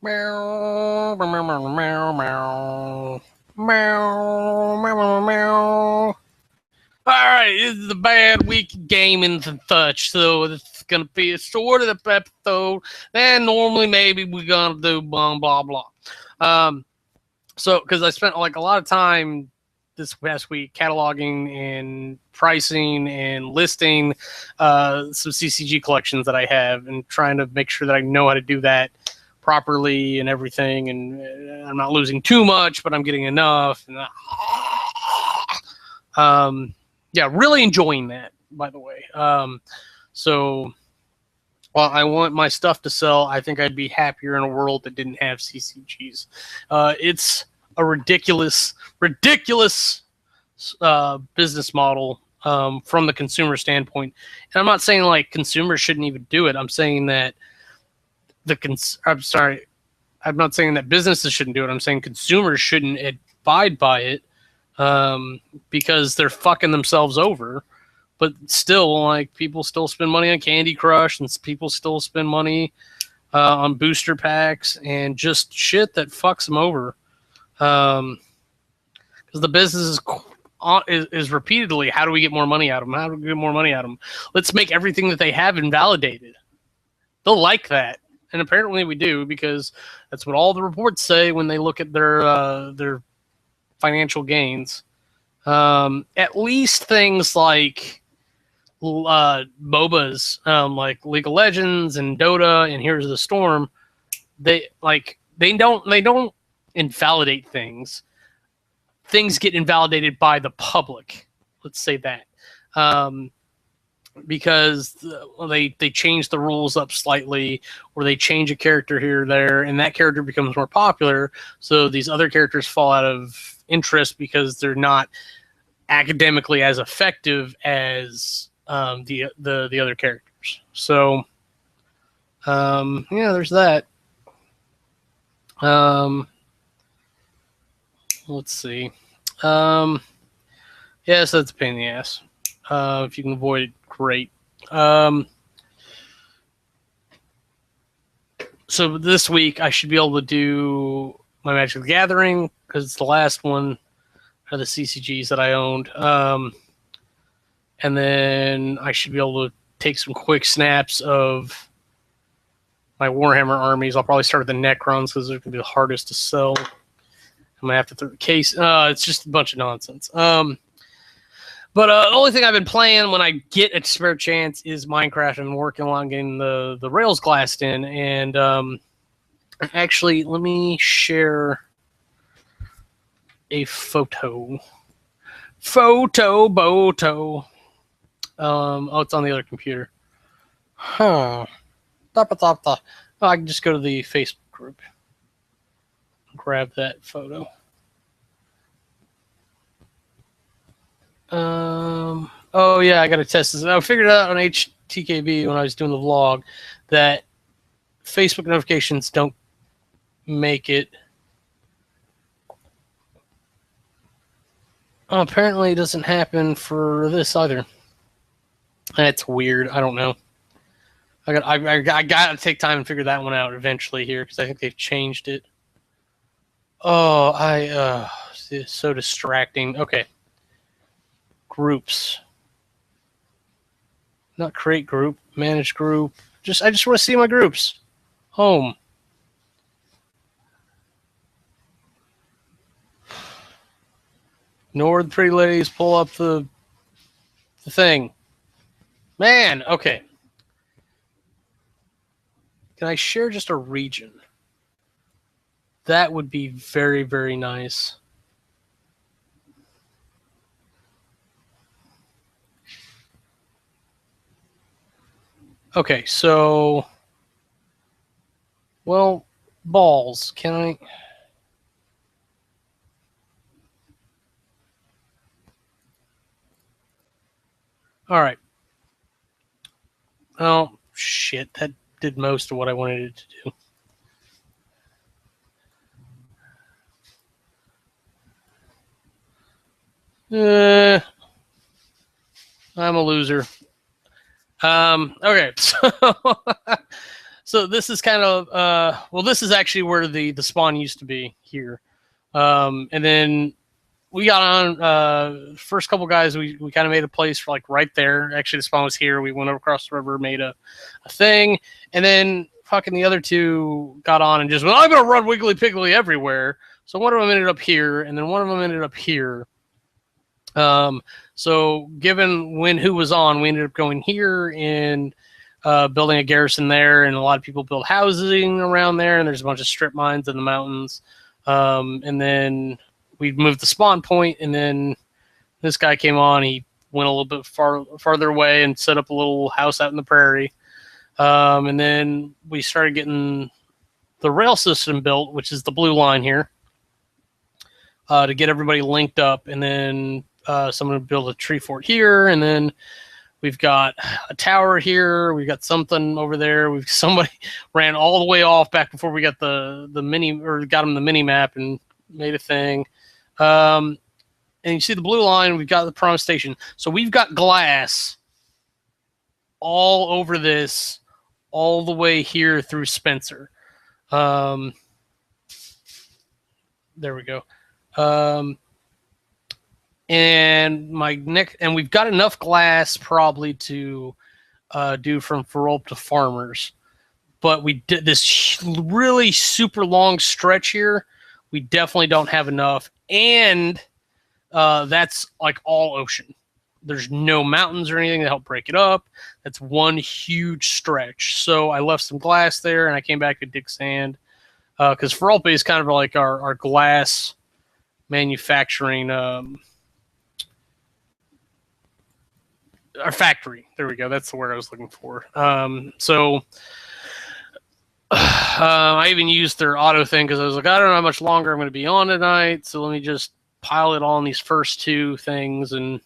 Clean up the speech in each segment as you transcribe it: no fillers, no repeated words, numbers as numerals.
Meow, meow, meow, meow, meow. Meow, meow, meow. All right, this is a bad week of gaming and such, so it's gonna be a sort of the episode. And normally, maybe we're gonna do blah blah blah. Um, so because I spent like a lot of time this past week cataloging and pricing and listing some CCG collections that I have, and trying to make sure that I know how to do that properly and everything, and I'm not losing too much, but I'm getting enough. And yeah, really enjoying that, by the way. So while I want my stuff to sell, I think I'd be happier in a world that didn't have CCGs. It's a ridiculous business model from the consumer standpoint. And I'm not saying like consumers shouldn't even do it. I'm saying that I'm sorry. I'm not saying that businesses shouldn't do it. I'm saying consumers shouldn't abide by it because they're fucking themselves over. But still, like, people still spend money on Candy Crush, and people still spend money on booster packs and just shit that fucks them over. Because the business is repeatedly, how do we get more money out of them? How do we get more money out of them? Let's make everything that they have invalidated. They'll like that. And apparently we do, because that's what all the reports say when they look at their financial gains. At least things like MOBAs, like League of Legends and Dota and Heroes of the Storm, they don't invalidate things. Things get invalidated by the public. Let's say that. Because they change the rules up slightly, or they change a character here or there, and that character becomes more popular. So these other characters fall out of interest because they're not academically as effective as the other characters. So yeah, there's that. Let's see. Yeah, so that's a pain in the ass. If you can avoid it, great. So this week I should be able to do my Magic the Gathering, because it's the last one of the CCGs that I owned. And then I should be able to take some quick snaps of my Warhammer armies. I'll probably start with the Necrons because they're going to be the hardest to sell. I'm going to have to throw the case. It's just a bunch of nonsense. But the only thing I've been playing when I get a spare chance is Minecraft. I'm working on getting the rails glassed in. And actually, let me share a photo. Boto. Oh, it's on the other computer. Huh. Oh, I can just go to the Facebook group. Grab that photo. Oh yeah, I gotta test this. I figured out on HTKB when I was doing the vlog that Facebook notifications don't make it. Oh, apparently it doesn't happen for this either. That's weird. I don't know. I got to take time and figure that one out eventually here, because I think they've changed it. Oh, it's so distracting. Okay. Groups. Not create group, manage group. I just want to see my groups. Home. Ignore the pretty ladies, pull up the thing. Man, okay. Can I share just a region? That would be very, very nice. Okay, so, well, balls. Can I? All right. Oh, shit. That did most of what I wanted it to do. I'm a loser. Okay, so So this is kind of well, this is actually where the spawn used to be here, and then we got on first couple guys. We kind of made a place for like right there. Actually, the spawn was here. We went across the river, made a thing, and then fucking the other two got on and just went, I'm gonna run Wiggly Piggly everywhere. So one of them ended up here, and then one of them ended up here. So given when who was on, we ended up going here and building a garrison there, and a lot of people build housing around there, and there's a bunch of strip mines in the mountains. And then we moved the spawn point, and then this guy came on. He went a little bit farther away and set up a little house out in the prairie. And then we started getting the rail system built, which is the blue line here, to get everybody linked up. And then someone built a tree fort here, and then we've got a tower here. We've got something over there. Somebody ran all the way off back before we got the mini, or got him the mini map and made a thing. And you see the blue line. We've got the prom station. So we've got glass all over this, all the way here through Spencer. There we go. And we've got enough glass probably to do from Ferrolp to Farmers, but we did this really super long stretch here. We definitely don't have enough, and that's like all ocean. There's no mountains or anything to help break it up. That's one huge stretch. So I left some glass there, and I came back to dig sand because Ferrolp is kind of like our glass manufacturing. Our factory. There we go. That's the word I was looking for. So I even used their auto thing because I was like, I don't know how much longer I'm going to be on tonight, so let me just pile it all on these first two things. And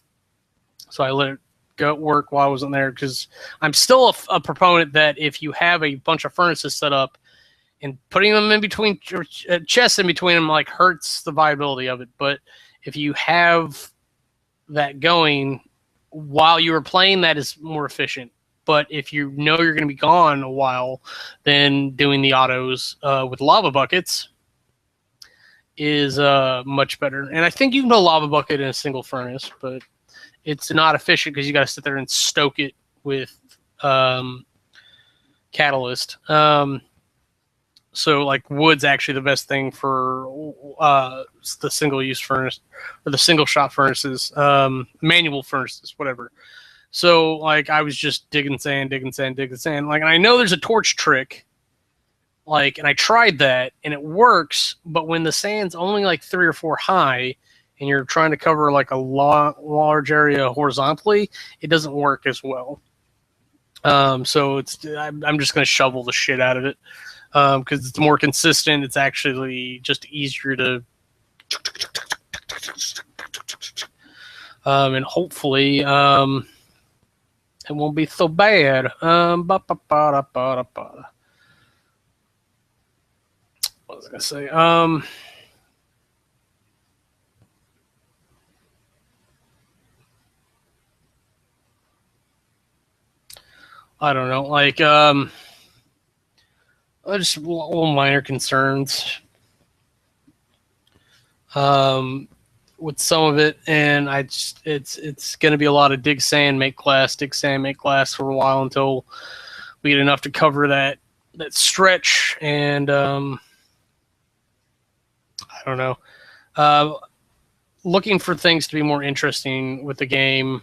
so I let it go work while I wasn't there, because I'm still a proponent that if you have a bunch of furnaces set up, and putting them in between, chests in between them, like, hurts the viability of it. But if you have that going while you were playing, that is more efficient. But if you know you're going to be gone a while, then doing the autos with lava buckets is much better. And I think you can put a lava bucket in a single furnace, but it's not efficient because you got to sit there and stoke it with catalyst. So like wood's actually the best thing for the single-use furnace or the single-shot furnaces, manual furnaces, whatever. So like I was just digging sand. Like, and I know there's a torch trick, like, and I tried that and it works, but when the sand's only like 3 or 4 high and you're trying to cover like a large area horizontally, it doesn't work as well. So I'm just going to shovel the shit out of it. Because it's more consistent. It's actually just easier to, and hopefully, it won't be so bad. What was I gonna say? I don't know. Like, just little minor concerns with some of it, and it's going to be a lot of dig sand, make glass for a while until we get enough to cover that stretch. And I don't know, looking for things to be more interesting with the game.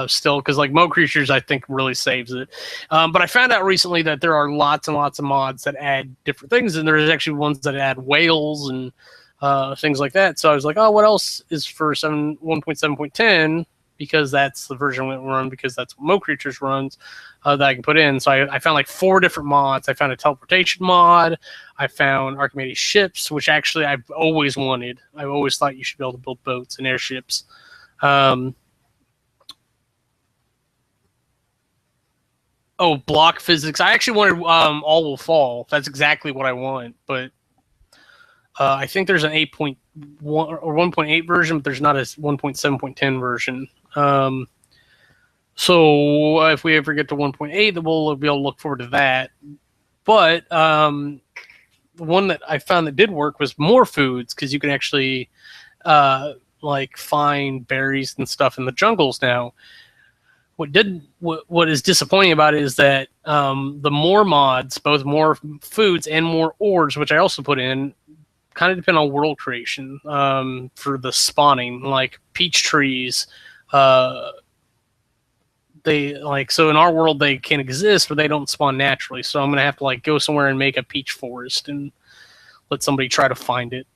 Still, because like Mo Creatures, I think really saves it. But I found out recently that there are lots and lots of mods that add different things, and there's actually ones that add whales and things like that. So I was like, oh, what else is for 1.7.10? Because that's the version we run, because that's what Mo Creatures runs, that I can put in. So I found like 4 different mods. I found a teleportation mod. I found Archimedes ships, which actually I've always wanted. I've always thought you should be able to build boats and airships. Oh, block physics. I actually wanted All Will Fall. That's exactly what I want. But I think there's an 8.1 or 1.8 version, but there's not a 1.7.10 version. So if we ever get to 1.8, then we'll be able to look forward to that. But one that I found that did work was more foods, because you can actually like find berries and stuff in the jungles now. What is disappointing about it is that the more mods, both more foods and more ores, which I also put in, kind of depend on world creation for the spawning, like peach trees. They like, so in our world they can exist, but they don't spawn naturally. So I'm gonna have to like go somewhere and make a peach forest and let somebody try to find it.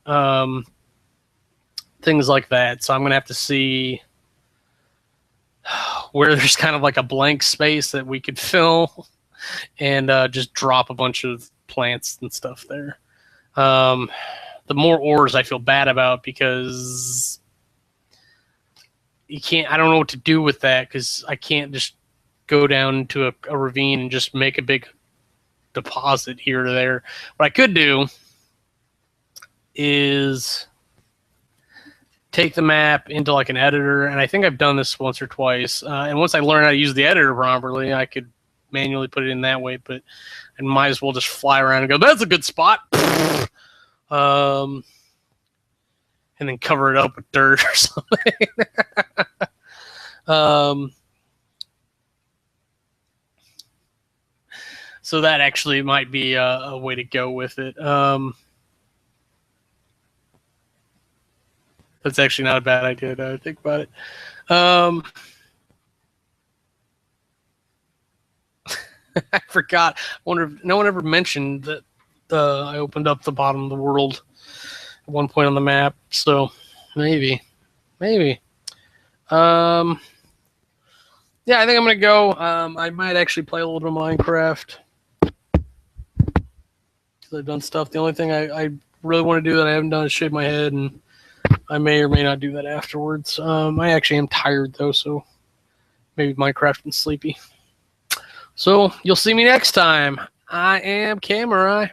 Things like that. So I'm gonna have to see where there's kind of like a blank space that we could fill and just drop a bunch of plants and stuff there. The more ores I feel bad about, because you can't, I don't know what to do with that, because I can't just go down into a ravine and just make a big deposit here or there. What I could do is take the map into like an editor, and I think I've done this once or twice. And once I learn how to use the editor properly, I could manually put it in that way. But I might as well just fly around and go, "That's a good spot," and then cover it up with dirt or something. So that actually might be a way to go with it. That's actually not a bad idea now I think about it. I forgot. I wonder if no one ever mentioned that I opened up the bottom of the world at one point on the map. So maybe. Yeah, I think I'm gonna go. I might actually play a little bit of Minecraft, because I've done stuff. The only thing I really want to do that I haven't done is shave my head, and I may or may not do that afterwards. I actually am tired though, so maybe Minecraft and sleepy. So you'll see me next time. I am Kamurai.